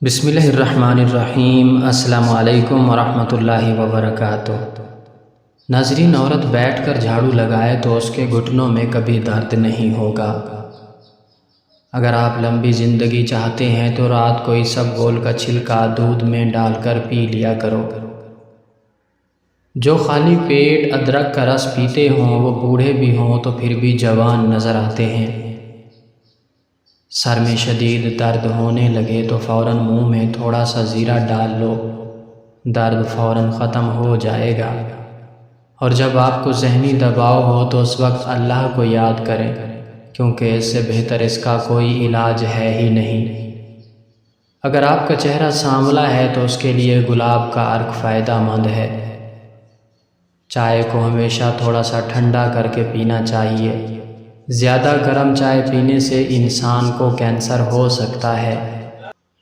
بسم اللہ الرحمن الرحیم۔ السلام علیکم ورحمۃ اللہ وبرکاتہ۔ ناظرین، عورت بیٹھ کر جھاڑو لگائے تو اس کے گھٹنوں میں کبھی درد نہیں ہوگا۔ اگر آپ لمبی زندگی چاہتے ہیں تو رات کو اسب گول کا چھلکا دودھ میں ڈال کر پی لیا کرو۔ جو خالی پیٹ ادرک کا رس پیتے ہوں وہ بوڑھے بھی ہوں تو پھر بھی جوان نظر آتے ہیں۔ سر میں شدید درد ہونے لگے تو فوراً منہ میں تھوڑا سا زیرہ ڈال لو، درد فوراً ختم ہو جائے گا۔ اور جب آپ کو ذہنی دباؤ ہو تو اس وقت اللہ کو یاد کریں، کیونکہ اس سے بہتر اس کا کوئی علاج ہے ہی نہیں۔ اگر آپ کا چہرہ سانولا ہے تو اس کے لیے گلاب کا عرق فائدہ مند ہے۔ چائے کو ہمیشہ تھوڑا سا ٹھنڈا کر کے پینا چاہیے۔ زیادہ گرم چائے پینے سے انسان کو کینسر ہو سکتا ہے۔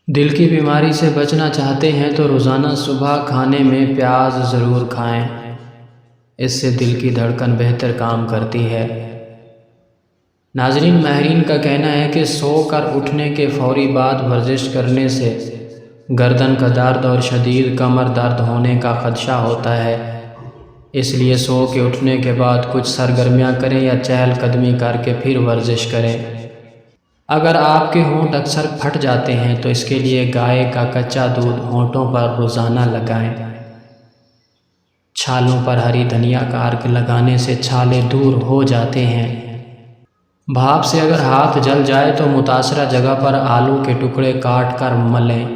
دل کی بیماری سے بچنا چاہتے ہیں تو روزانہ صبح کھانے میں پیاز ضرور کھائیں، اس سے دل کی دھڑکن بہتر کام کرتی ہے۔ ناظرین، ماہرین کا کہنا ہے کہ سو کر اٹھنے کے فوری بعد ورزش کرنے سے گردن کا درد اور شدید کمر درد ہونے کا خدشہ ہوتا ہے، اس لیے سو کے اٹھنے کے بعد کچھ سرگرمیاں کریں یا چہل قدمی کر کے پھر ورزش کریں۔ اگر آپ کے ہونٹ اکثر پھٹ جاتے ہیں تو اس کے لیے گائے کا کچا دودھ ہونٹوں پر روزانہ لگائیں۔ چھالوں پر ہری دھنیا کا عرق لگانے سے چھالے دور ہو جاتے ہیں۔ بھاپ سے اگر ہاتھ جل جائے تو متاثرہ جگہ پر آلو کے ٹکڑے کاٹ کر ملیں۔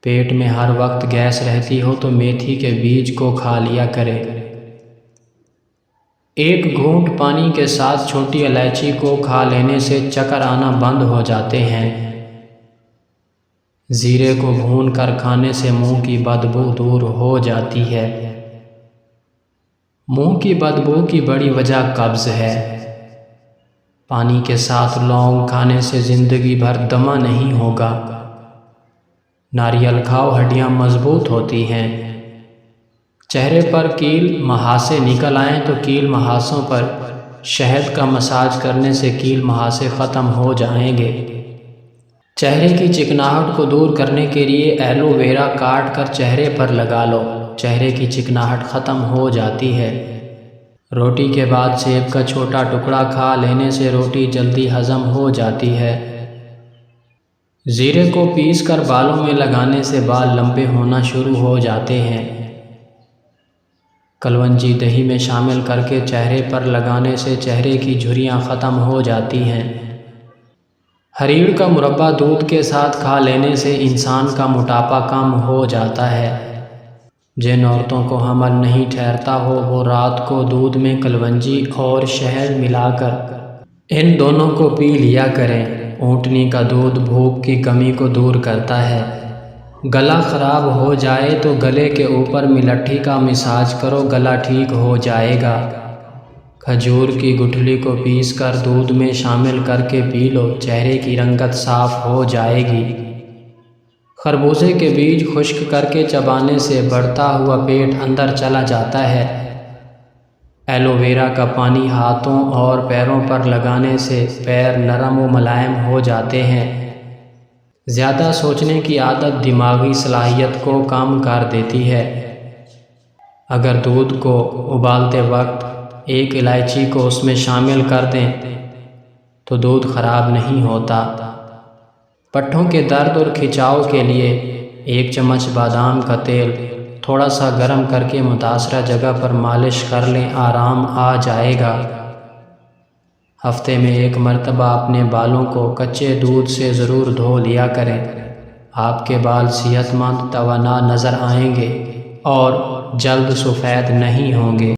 پیٹ میں ہر وقت گیس رہتی ہو تو میتھی کے بیج کو کھا لیا کرے۔ ایک گھونٹ پانی کے ساتھ چھوٹی الائچی کو کھا لینے سے چکر آنا بند ہو جاتے ہیں۔ زیرے کو بھون کر کھانے سے منہ کی بدبو دور ہو جاتی ہے۔ منہ کی بدبو کی بڑی وجہ قبض ہے۔ پانی کے ساتھ لونگ کھانے سے زندگی بھر دمہ نہیں ہوگا۔ ناریل کھاؤ، ہڈیاں مضبوط ہوتی ہیں۔ چہرے پر کیل مہاسے نکل آئیں تو کیل مہاسوں پر شہد کا مساج کرنے سے کیل مہاسے ختم ہو جائیں گے۔ چہرے کی چکناہٹ کو دور کرنے کے لیے ایلو ویرا کاٹ کر چہرے پر لگا لو، چہرے کی چکناہٹ ختم ہو جاتی ہے۔ روٹی کے بعد سیب کا چھوٹا ٹکڑا کھا لینے سے روٹی جلدی ہضم ہو جاتی ہے۔ زیرے کو پیس کر بالوں میں لگانے سے بال لمبے ہونا شروع ہو جاتے ہیں۔ کلونجی دہی میں شامل کر کے چہرے پر لگانے سے چہرے کی جھریاں ختم ہو جاتی ہیں۔ ہریڑ کا مربع دودھ کے ساتھ کھا لینے سے انسان کا موٹاپا کم ہو جاتا ہے۔ جن عورتوں کو حمل نہیں ٹھہرتا ہو وہ رات کو دودھ میں کلونجی اور شہد ملا کر ان دونوں کو پی لیا کریں۔ اونٹنی کا دودھ بھوک کی کمی کو دور کرتا ہے۔ گلا خراب ہو جائے تو گلے کے اوپر ملٹھی کا مساج کرو، گلا ٹھیک ہو جائے گا۔ کھجور کی گٹھلی کو پیس کر دودھ میں شامل کر کے پی لو، چہرے کی رنگت صاف ہو جائے گی۔ خربوزے کے بیج خشک کر کے چبانے سے بڑھتا ہوا پیٹ اندر چلا جاتا ہے۔ ایلو ویرا کا پانی ہاتھوں اور پیروں پر لگانے سے پیر نرم و ملائم ہو جاتے ہیں۔ زیادہ سوچنے کی عادت دماغی صلاحیت کو کم کر دیتی ہے۔ اگر دودھ کو ابالتے وقت ایک الائچی کو اس میں شامل کر دیں تو دودھ خراب نہیں ہوتا۔ پٹھوں کے درد اور کھچاؤ کے لیے 1 چمچ بادام کا تیل تھوڑا سا گرم کر کے متاثرہ جگہ پر مالش کر لیں، آرام آ جائے گا۔ ہفتے میں 1 مرتبہ اپنے بالوں کو کچے دودھ سے ضرور دھو لیا کریں۔ آپ کے بال صحت مند، توانا نظر آئیں گے اور جلد سفید نہیں ہوں گے۔